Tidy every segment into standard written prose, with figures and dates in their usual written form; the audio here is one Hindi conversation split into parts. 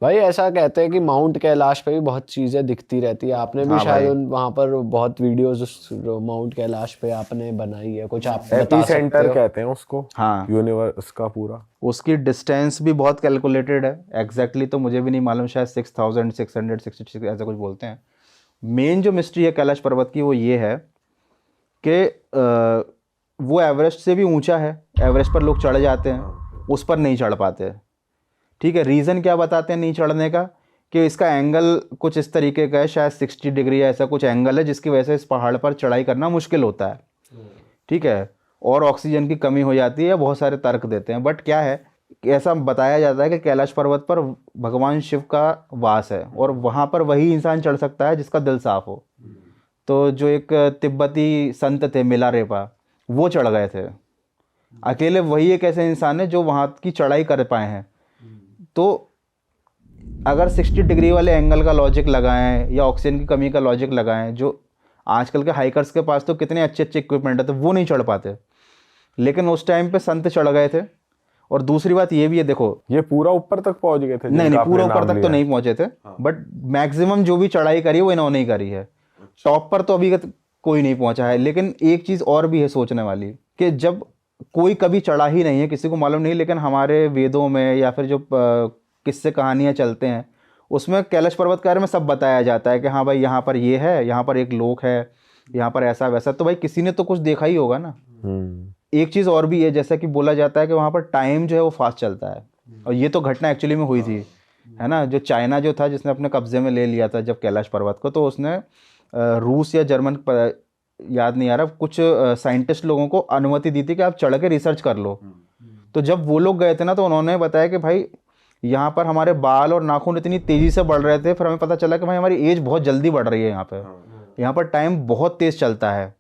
भाई ऐसा कहते हैं कि माउंट कैलाश पे भी बहुत चीजें दिखती रहती है, आपने भी हाँ शायद भाई, वहां पर बहुत वीडियोस उस माउंट कैलाश पे आपने बनाई है, कुछ आप एपी बता सकते सेंटर हो? कहते हैं उसको, हाँ यूनिवर्स का पूरा। उसकी डिस्टेंस भी बहुत कैलकुलेटेड है, एग्जैक्टली तो मुझे भी नहीं मालूम, शायद 6666 ऐसा कुछ बोलते हैं। मेन जो मिस्ट्री है कैलाश पर्वत की वो ये है कि वो एवरेस्ट से भी ऊंचा है, एवरेस्ट पर लोग चढ़ जाते हैं, उस पर नहीं चढ़ पाते। ठीक है, रीज़न क्या बताते हैं नहीं चढ़ने का, कि इसका एंगल कुछ इस तरीके का है, शायद 60 डिग्री या ऐसा कुछ एंगल है, जिसकी वजह से इस पहाड़ पर चढ़ाई करना मुश्किल होता है। ठीक है, और ऑक्सीजन की कमी हो जाती है, बहुत सारे तर्क देते हैं, बट क्या है कि ऐसा बताया जाता है कि कैलाश पर्वत पर भगवान शिव का वास है, और वहाँ पर वही इंसान चढ़ सकता है जिसका दिल साफ हो। तो जो एक तिब्बती संत थे मिलारेपा, वो चढ़ गए थे अकेले, वही एक ऐसे इंसान है जो वहाँ की चढ़ाई कर पाए हैं। तो अगर 60 डिग्री वाले एंगल का लॉजिक लगाएं या ऑक्सीजन की कमी का लॉजिक लगाएं, जो आजकल के हाइकर्स के पास तो कितने अच्छे अच्छे इक्विपमेंट है, तो वो नहीं चढ़ पाते, लेकिन उस टाइम पे संत चढ़ गए थे। और दूसरी बात ये भी है, देखो, ये पूरा ऊपर तक पहुंच गए थे नहीं जिनका नहीं पूरा आपने ऊपर नाम तक तो लिया? नहीं पहुंचे थे, बट मैक्सिमम जो भी चढ़ाई करी है वो इन्होंने ही करी है। टॉप पर तो अभी तक कोई नहीं पहुंचा है। लेकिन एक चीज़ और भी है सोचने वाली, कि जब कोई कभी चढ़ा ही नहीं है, किसी को मालूम नहीं, लेकिन हमारे वेदों में या फिर जो किस्से कहानियाँ चलते हैं, उसमें कैलाश पर्वत के बारे में सब बताया जाता है कि हाँ भाई यहाँ पर ये है, यहाँ पर एक लोक है, यहाँ पर ऐसा वैसा। तो भाई किसी ने तो कुछ देखा ही होगा ना। एक चीज़ और भी है, जैसा कि बोला जाता है कि वहाँ पर टाइम जो है वो फास्ट चलता है, और ये तो घटना एक्चुअली में हुई थी, है ना। जो चाइना जो था, जिसने अपने कब्जे में ले लिया था जब कैलाश पर्वत को, तो उसने रूस या जर्मन याद नहीं आ रहा, कुछ साइंटिस्ट लोगों को अनुमति दी थी कि आप चढ़ के रिसर्च कर लो। तो जब वो लोग गए थे ना, तो उन्होंने बताया कि भाई यहाँ पर हमारे बाल और नाखून इतनी तेज़ी से बढ़ रहे थे, फिर हमें पता चला कि भाई हमारी एज बहुत जल्दी बढ़ रही है, यहाँ पर टाइम बहुत तेज़ चलता है।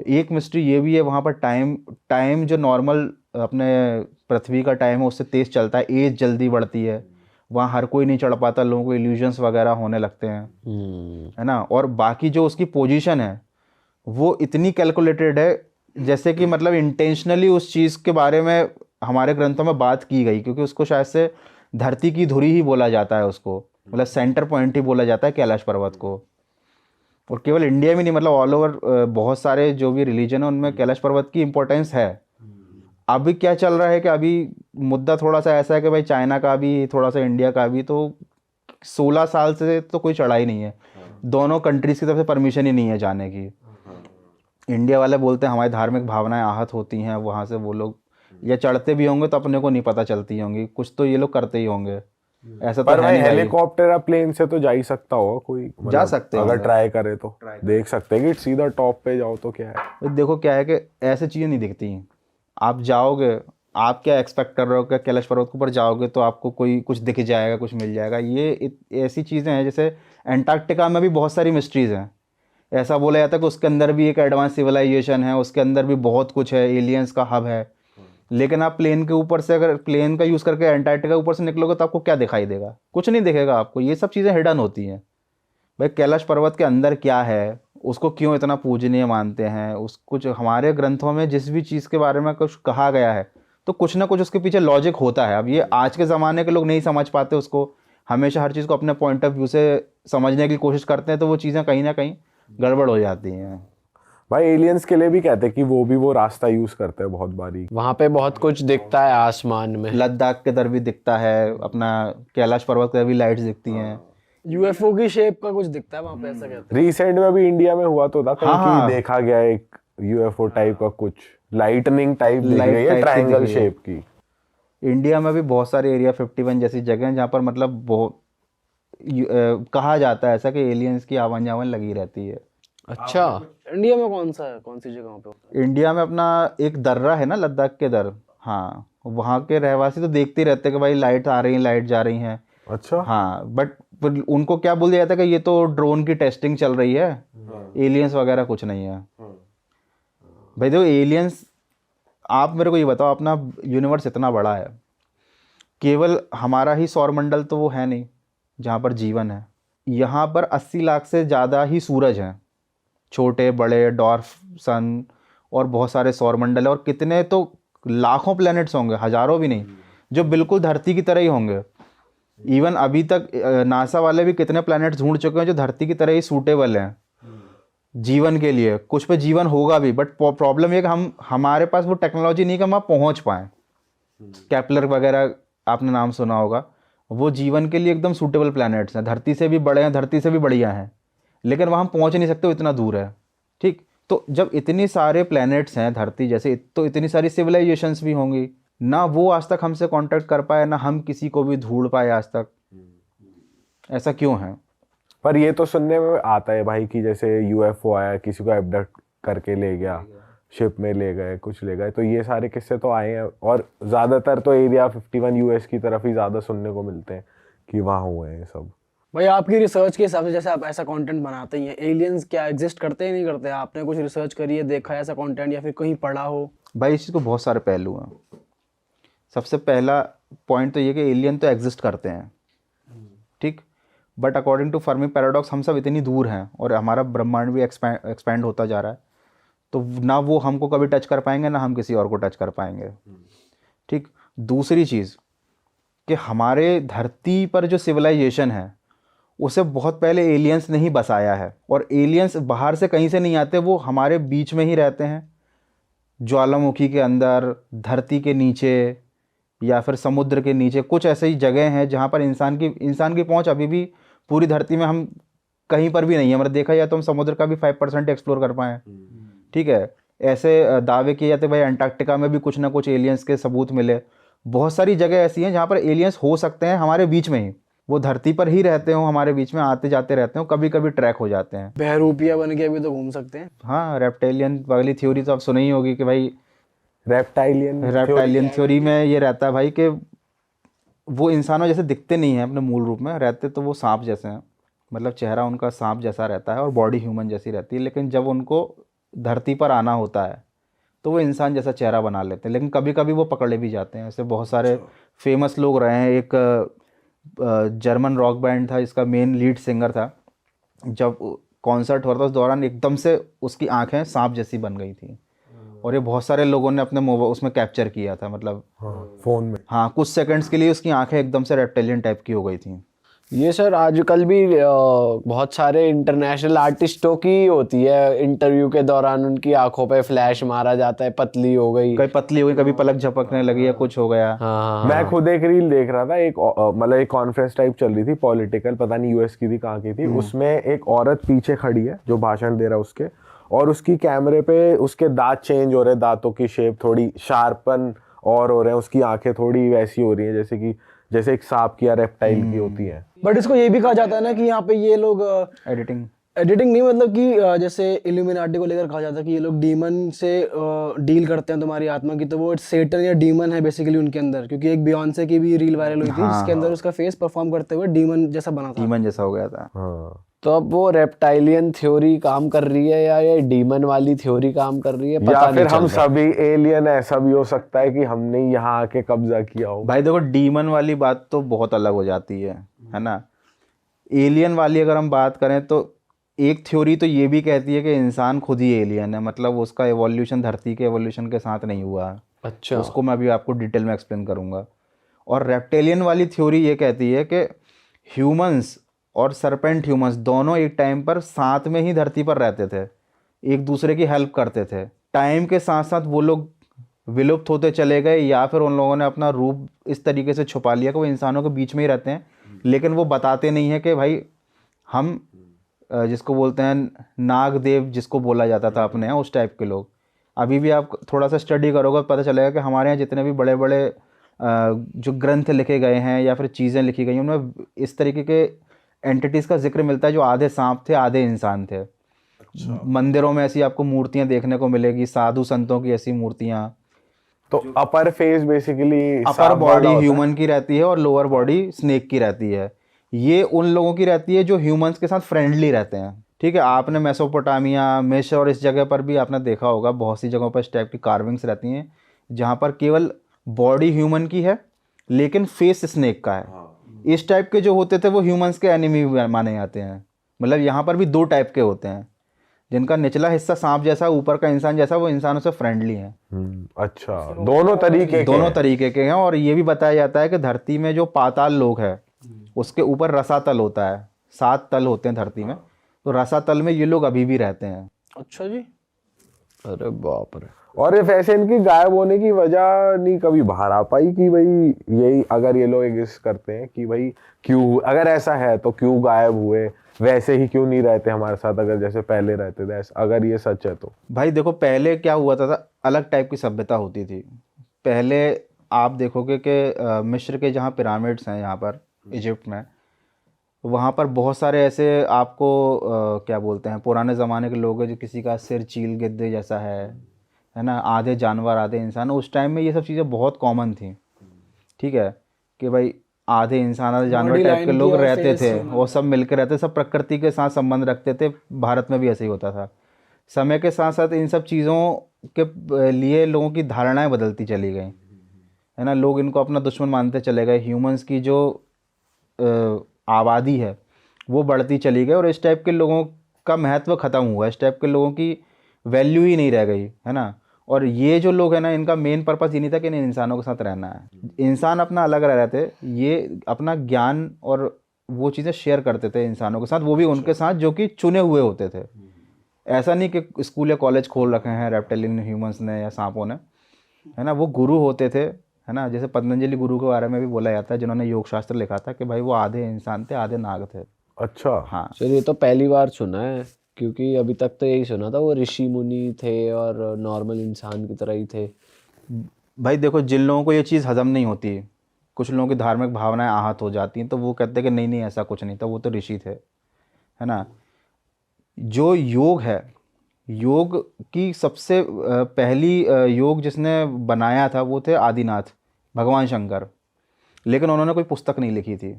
एक मिस्ट्री ये भी है, वहाँ पर टाइम टाइम जो नॉर्मल अपने पृथ्वी का टाइम है उससे तेज़ चलता है, एज जल्दी बढ़ती है, वहाँ हर कोई नहीं चढ़ पाता, लोगों को इल्यूजन्स वगैरह होने लगते हैं, है ना। और बाकी जो उसकी पोजीशन है वो इतनी कैलकुलेटेड है, जैसे कि मतलब इंटेंशनली उस चीज़ के बारे में हमारे ग्रंथों में बात की गई, क्योंकि उसको शायद से धरती की धुरी ही बोला जाता है उसको, मतलब सेंटर पॉइंट ही बोला जाता है कैलाश पर्वत को। और केवल इंडिया में नहीं, मतलब ऑल ओवर बहुत सारे जो भी रिलीजन है उनमें कैलाश पर्वत की इम्पोर्टेंस है। अभी क्या चल रहा है कि अभी मुद्दा थोड़ा सा ऐसा है कि भाई चाइना का भी, थोड़ा सा इंडिया का भी, तो 16 साल से तो कोई चढ़ाई नहीं है, दोनों कंट्रीज की तरफ से परमिशन ही नहीं है जाने की। इंडिया वाले बोलते हैं हमारी धार्मिक भावनाएं आहत होती हैं वहाँ से, वो लोग या चढ़ते भी होंगे तो अपने को नहीं पता चलती होंगी, कुछ तो ये लोग करते ही होंगे, ऐसा तो पर है भाई नहीं भाई। हेलीकॉप्टर या प्लेन से तो जा ही सकता होगा कोई, जा मतलब सकते अगर होंगे। ट्राई करे तो देख सकते हैं कि सीधा टॉप पे जाओ तो क्या है। तो देखो क्या है कि ऐसी चीज़ें नहीं दिखती हैं। आप जाओगे, आप क्या एक्सपेक्ट कर रहे हो कि कैलाश पर्वत के ऊपर जाओगे तो आपको कोई कुछ दिख जाएगा, कुछ मिल जाएगा, ये ऐसी चीज़ें हैं। जैसे एंटार्क्टिका में भी बहुत सारी मिस्ट्रीज़ हैं, ऐसा बोला जाता है कि उसके अंदर भी एक एडवांस सिविलाइजेशन है, उसके अंदर भी बहुत कुछ है, एलियंस का हब है। लेकिन आप प्लेन के ऊपर से, अगर प्लेन का यूज़ करके एंटार्क्टिका ऊपर से निकलोगे तो आपको क्या दिखाई देगा, कुछ नहीं दिखेगा आपको। ये सब चीज़ें हिडन होती हैं। भाई कैलाश पर्वत के अंदर क्या है, उसको क्यों इतना पूजनीय मानते हैं, उस कुछ हमारे ग्रंथों में जिस भी चीज़ के बारे में कुछ कहा गया है, तो कुछ ना कुछ उसके पीछे लॉजिक होता है। अब ये आज के ज़माने के लोग नहीं समझ पाते उसको, हमेशा हर चीज़ को अपने पॉइंट ऑफ व्यू से समझने की कोशिश करते हैं, तो वो चीज़ें कहीं ना कहीं गड़बड़ हो जाती हैं। भाई एलियंस के लिए भी कहते हैं कि वो भी वो रास्ता यूज करते हैं बहुत बारी। वहां पे बहुत कुछ दिखता है आसमान में। लद्दाख के दर भी दिखता है, अपना कैलाश पर्वत के दर भी लाइट्स दिखती हैं। यूएफओ की शेप का कुछ दिखता है वहां पे, ऐसा कहते रिसेंट में भी इंडिया में हुआ तो था कहीं हाँ की, हाँ, देखा गया एक यूएफओ टाइप का कुछ, लाइटनिंग टाइप दिख लाइट रही है, टाइप की दिख ट्रायंगल रही है। शेप की। इंडिया में भी बहुत सारे एरिया 51 जैसी जगह हैं जहाँ पर मतलब बहुत कहा जाता है ऐसा कि एलियंस की आवन जावन लगी रहती है। हैं। अच्छा, इंडिया में कौन सा है, कौन सी जगह पे होता इंडिया में अपना एक दर्रा है ना, लद्दाख के दर, हाँ, वहाँ के रहवासी तो देखते ही रहते हैं कि भाई लाइट आ रही हैं, लाइट जा रही हैं। अच्छा। हाँ, बट उनको क्या बोल दिया जाता है कि ये तो ड्रोन की टेस्टिंग चल रही है, एलियंस वगैरह कुछ नहीं है। भाई देखो एलियंस, आप मेरे को ये बताओ, अपना यूनिवर्स इतना बड़ा है, केवल हमारा ही सौरमंडल तो वो है नहीं जहाँ पर जीवन है। यहाँ पर 80 लाख से ज़्यादा ही सूरज हैं, छोटे बड़े डॉर्फ सन, और बहुत सारे सौरमंडल है, और कितने तो लाखों प्लैनेट्स होंगे, हजारों भी नहीं, जो बिल्कुल धरती की तरह ही होंगे। इवन अभी तक नासा वाले भी कितने प्लैनेट्स ढूंढ चुके हैं जो धरती की तरह ही सूटेबल हैं जीवन के लिए। कुछ पे जीवन होगा भी, बट प्रॉब्लम ये कि हमारे पास वो टेक्नोलॉजी नहीं कि हम वहाँ पहुँच पाएँ। केपलर वगैरह आपने नाम सुना होगा, वो जीवन के लिए एकदम सूटेबल प्लैनेट्स हैं, धरती से भी बड़े हैं, धरती से भी बढ़िया हैं, लेकिन वहाँ हम पहुँच नहीं सकते, वो इतना दूर है। ठीक, तो जब इतनी सारे प्लैनेट्स हैं धरती जैसे, तो इतनी सारी सिविलाइजेशंस भी होंगी ना, वो आज तक हमसे कांटेक्ट कर पाए, ना हम किसी को भी ढूंढ पाए आज तक। ऐसा क्यों है? पर ये तो सुनने में आता है भाई कि जैसे यूएफओ आया, किसी को एबडक्ट करके ले गया, शिप में ले गए, कुछ ले गए, तो ये सारे किस्से तो आए हैं। और ज़्यादातर तो एरिया 51 यूएस की तरफ ही ज़्यादा सुनने को मिलते हैं कि वहाँ हुए हैं सब। भाई आपकी रिसर्च के हिसाब से, जैसे आप ऐसा कंटेंट बनाते ही हैं, एलियंस क्या एग्जिस्ट करते हैं नहीं करते? आपने कुछ रिसर्च करी है, देखा है ऐसा कंटेंट, या फिर कहीं पढ़ा हो? भाई इस चीज़ को बहुत सारे पहलू हैं। सबसे पहला पॉइंट तो ये कि एलियन तो एग्जिस्ट करते हैं, ठीक, but according to Fermi paradox हम सब इतनी दूर हैं और हमारा ब्रह्मांड भी एक्सपैंड होता जा रहा है, तो ना वो हमको कभी टच कर पाएंगे, ना हम किसी और को टच कर पाएंगे। ठीक, दूसरी चीज़ कि हमारे धरती पर जो सिविलाइजेशन है उसे बहुत पहले एलियंस ने ही बसाया है, और एलियंस बाहर से कहीं से नहीं आते, वो हमारे बीच में ही रहते हैं, ज्वालामुखी के अंदर, धरती के नीचे, या फिर समुद्र के नीचे। कुछ ऐसे ही जगह हैं जहाँ पर इंसान की पहुँच अभी भी पूरी धरती में हम कहीं पर भी नहीं है। मतलब देखा जाए तो हम समुद्र का भी 5% एक्सप्लोर कर पाएँ। ठीक है, ऐसे दावे किए जाते भाई अंटार्कटिका में भी कुछ ना कुछ एलियंस के सबूत मिले। बहुत सारी जगह ऐसी हैं जहाँ पर एलियंस हो सकते हैं हमारे बीच में ही, वो धरती पर ही रहते हो, हमारे बीच में आते जाते रहते हो, कभी कभी ट्रैक हो जाते हैं। बहरूपिया बन के भी तो घूम सकते हैं। हाँ, रेप्टाइलियन वाली थ्योरी तो आप सुनी ही होगी कि भाई रेप्टाइलियन थ्योरी में ये रहता है भाई कि वो इंसानों जैसे दिखते नहीं हैं अपने मूल रूप में, रहते तो वो सांप जैसे हैं, मतलब चेहरा उनका सांप जैसा रहता है और बॉडी ह्यूमन जैसी रहती है, लेकिन जब उनको धरती पर आना होता है तो वो इंसान जैसा चेहरा बना लेते हैं, लेकिन कभी कभी वो पकड़े भी जाते हैं। ऐसे बहुत सारे फेमस लोग रहे हैं। एक जर्मन रॉक बैंड था, इसका मेन लीड सिंगर था, जब कॉन्सर्ट हो रहा था उस दौरान एकदम से उसकी आंखें सांप जैसी बन गई थी, और ये बहुत सारे लोगों ने अपने मोबाइल उसमें कैप्चर किया था, मतलब फोन में। हाँ, कुछ सेकंड्स के लिए उसकी आंखें एकदम से रेप्टाइलियन टाइप की हो गई थी। ये सर आजकल भी बहुत सारे इंटरनेशनल आर्टिस्टों की होती है, इंटरव्यू के दौरान उनकी आंखों पे फ्लैश मारा जाता है, पतली हो गई, कभी पतली हो गई, कभी पलक झपकने लगी, या कुछ हो गया। हाँ, मैं खुद एक रील देख रहा था, एक मतलब एक कॉन्फ्रेंस टाइप चल रही थी, पॉलिटिकल, पता नहीं यूएस की थी कहाँ की थी, उसमें एक औरत पीछे खड़ी है जो भाषण दे रहा है उसके, और उसकी कैमरे पे उसके दांत चेंज हो रहे हैं, दांतों की शेप थोड़ी शार्पन और हो रहे हैं, उसकी आंखें थोड़ी वैसी हो रही हैं जैसे एक सांप की या रेप्टाइल की होती है। बट इसको ये भी कहा जाता है ना कि यहाँ पे ये लोग एडिटिंग नहीं, मतलब कि जैसे इल्यूमिनाटी को लेकर कहा जाता है कि ये लोग डीमन से डील करते हैं तुम्हारी आत्मा की, तो वो सेटन या डीमन है बेसिकली उनके अंदर, क्योंकि एक बियॉन्से की भी रील वायरल हुई थी जिसके अंदर उसका फेस परफॉर्म करते हुए डीमन जैसा बना था, डीमन जैसा हो गया था। हाँ, तो अब वो रेप्टाइलियन थ्योरी काम कर रही है या ये डीमन वाली थ्योरी काम कर रही है, पता या नहीं फिर चल हम रहा। सभी एलियन, ऐसा भी हो सकता है कि हमने यहाँ आके कब्जा किया हो। भाई देखो, डीमन वाली बात तो बहुत अलग हो जाती है ना। एलियन वाली अगर हम बात करें तो एक थ्योरी तो ये भी कहती है कि इंसान खुद ही एलियन है, मतलब उसका एवोल्यूशन धरती के एवोल्यूशन के साथ नहीं हुआ है। अच्छा, उसको मैं अभी आपको डिटेल में एक्सप्लेन करूंगा। और रेप्टेलियन वाली थ्योरी ये कहती है कि ह्यूमंस और सरपेंट ह्यूमंस दोनों एक टाइम पर साथ में ही धरती पर रहते थे, एक दूसरे की हेल्प करते थे। टाइम के साथ साथ वो लोग विलुप्त होते चले गए, या फिर उन लोगों ने अपना रूप इस तरीके से छुपा लिया कि वो इंसानों के बीच में ही रहते हैं, लेकिन वो बताते नहीं है कि भाई हम जिसको बोलते हैं नागदेव, जिसको बोला जाता था अपने यहाँ, उस टाइप के लोग। अभी भी आप थोड़ा सा स्टडी करोगे तो पता चलेगा कि हमारे यहाँ जितने भी बड़े बड़े जो ग्रंथ लिखे गए हैं या फिर चीज़ें लिखी गई हैं, उनमें इस तरीके के एंटिटीज़ का जिक्र मिलता है जो आधे सांप थे आधे इंसान थे। मंदिरों में ऐसी आपको मूर्तियाँ देखने को मिलेगी, साधु संतों की ऐसी मूर्तियाँ। तो अपर face basically upper body human की रहती है और लोअर बॉडी स्नेक की रहती है। ये उन लोगों की रहती है जो ह्यूमंस के साथ फ्रेंडली रहते हैं। ठीक है, आपने मेसोपोटामिया, मिस्र और इस जगह पर भी आपने देखा होगा, बहुत सी जगहों पर इस टाइप की कार्विंग्स रहती हैं जहाँ पर केवल बॉडी ह्यूमन की है लेकिन फेस स्नेक का है। इस टाइप के जो होते थे वो ह्यूमंस के एनिमी माने जाते हैं। मतलब यहाँ पर भी दो टाइप के होते हैं, जिनका निचला हिस्सा सांप जैसा, ऊपर का इंसान जैसा, वो इंसानों से फ्रेंडली है। अच्छा, दोनों तरीके के हैं। और ये भी बताया जाता है कि धरती में जो पाताल लोग हैं, उसके ऊपर रसातल होता है, 7 तल होते हैं धरती में, तो रसातल में ये लोग अभी भी रहते हैं। अच्छा जी। अरे बाप रे। और ये ऐसे इनकी गायब होने की वजह नहीं कभी बाहर आ पाई कि भाई यही, अगर ये लोग एग्जिस्ट करते हैं कि भाई क्यों, अगर ऐसा है तो क्यों गायब हुए, वैसे ही क्यों नहीं रहते हमारे साथ अगर जैसे पहले रहते थे, अगर ये सच है तो। भाई देखो पहले क्या हुआ था, अलग टाइप की सभ्यता होती थी। पहले आप देखोगे कि मिस्र के जहाँ पिरामिड्स हैं यहाँ पर इजिप्ट में, वहाँ पर बहुत सारे ऐसे आपको क्या बोलते हैं, पुराने ज़माने के लोग हैं जो किसी का सिर चील गिद्ध जैसा है ना, आधे जानवर आधे इंसान। उस टाइम में ये सब चीज़ें बहुत कॉमन थी, ठीक है, कि भाई आधे इंसान आधे जानवर Body टाइप line के की लोग और रहते face थे, वो सब मिलकर रहते, सब प्रकृति के साथ संबंध रखते थे। भारत में भी ऐसे ही होता था। समय के साथ साथ इन सब चीज़ों के लिए लोगों की धारणाएं बदलती चली गई, है ना। लोग इनको अपना दुश्मन मानते चले गए। ह्यूमंस की जो आबादी है वो बढ़ती चली गई और इस टाइप के लोगों का महत्व ख़त्म हुआ, इस टाइप के लोगों की वैल्यू ही नहीं रह गई, है ना। और ये जो लोग हैं ना, इनका मेन पर्पस ये नहीं था कि इन इंसानों के साथ रहना है। इंसान अपना अलग रह रहे थे, ये अपना ज्ञान और वो चीज़ें शेयर करते थे इंसानों के साथ, वो भी उनके साथ जो कि चुने हुए होते थे। ऐसा नहीं कि स्कूल या कॉलेज खोल रखे हैं रेप्टिलियन ह्यूमंस ने या सांपों ने, है ना। वो गुरु होते थे, है ना। जैसे पतंजलि गुरु के बारे में भी बोला जाता है, जिन्होंने योग शास्त्र लिखा था, कि भाई वो आधे इंसान थे आधे नाग थे। अच्छा। हाँ सर ये तो पहली बार सुना है, क्योंकि अभी तक तो यही सुना था वो ऋषि मुनि थे और नॉर्मल इंसान की तरह ही थे। भाई देखो, जिन लोगों को ये चीज़ हजम नहीं होती, कुछ लोगों की धार्मिक भावनाएं आहत हो जाती हैं, तो वो कहते हैं कि नहीं नहीं ऐसा कुछ नहीं था, वो तो ऋषि थे, है ना। जो योग है, योग की सबसे पहली योग जिसने बनाया था वो थे आदिनाथ, भगवान शंकर। लेकिन उन्होंने कोई पुस्तक नहीं लिखी थी।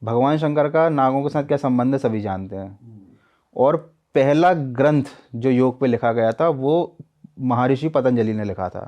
भगवान शंकर का नागों के साथ क्या संबंध है सभी जानते हैं। और पहला ग्रंथ जो योग पे लिखा गया था वो महर्षि पतंजलि ने लिखा था।